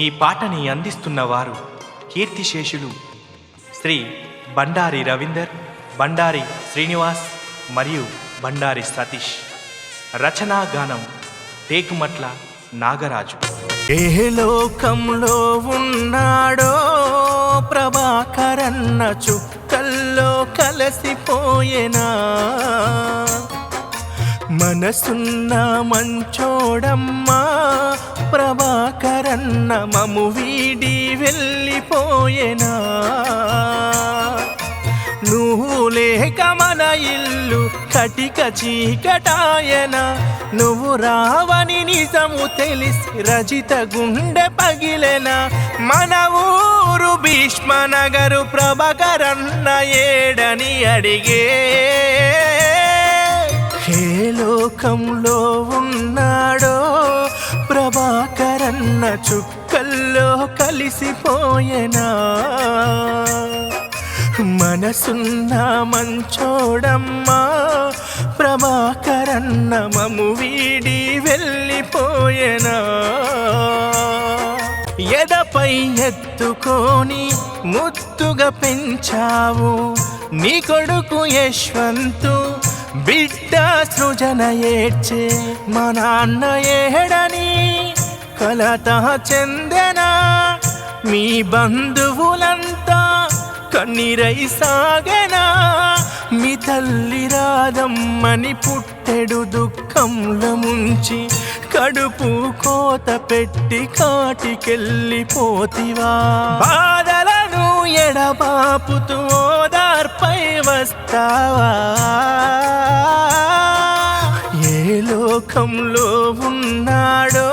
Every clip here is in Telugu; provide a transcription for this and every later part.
ఈ పాటని అందిస్తున్నవారు కీర్తిశేషులు శ్రీ బండారి రవీందర్, బండారి శ్రీనివాస్ మరియు బండారి సతీష్. రచనా గానం టేకుమట్ల నాగరాజు. ఏ లోకంలో ఉన్నాడో ప్రభాకరన్న చుక్కల్లో కలసిపోయేనా, మనసున్న మంచోడమ్మా ప్రభాకరన్న మము వీడి వెళ్ళిపోయేనా. నువ్వు లేక మన ఇల్లు కటిక చీకటాయన, నువ్వు రావని నిజము తెలిసి రజిత గుండె పగిలెన. మన ఊరు భీష్మనగరు ప్రభాకరన్న ఏడని అడిగే. ఏ లోకంలో ఉన్నాడో ప్రభాకరన్న చుక్కల్లో కలిసిపోయేనా, మనసున్న మంచోడమ్మా ప్రభాకరన్న మము వీడి వెళ్ళిపోయేనా. ఎదపై ఎత్తుకొని ముద్దుగా పెంచావు నీ కొడుకు యశ్వంతు, బిడ్డ సృజన ఏడ్చే మా నాన్న ఏడని కలత చెందెనా. మీ బంధువులంతా కన్నీరై సాగెనా, మీ తల్లి రాదమ్మని పుట్టెడు దుఃఖంలో ముంచి కడుపు కోత పెట్టి కాటికెళ్ళిపోతివా. బాధలను ఎడబాపుతూ ఓదార్పై వస్తావా. ఏ లోకంలో ఉన్నాడో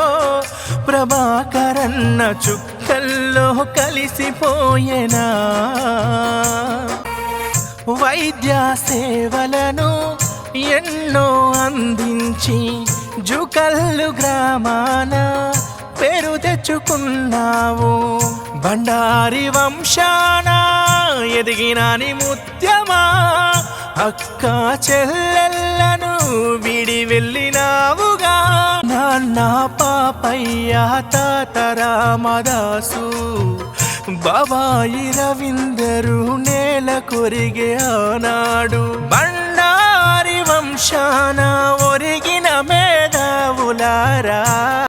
ప్రభాకరన్న చుక్కల్లో కలిసిపోయేనా. వైద్య సేవలను ఎన్నో అందించి జుకల్లు గ్రామాన పేరు తెచ్చుకున్నావు. బండారి వంశాన ఎదిగినాని ముత్యమా, అక్క చెల్లెళ్ళను విడి వెళ్ళినావుగా. నాన్న పాపయ్య తాత రామదాసు బాబాయి రవీందరు నేల కొరిగే ఆనాడు. బండారి వంశాన ఒరిగిన మేధావులారా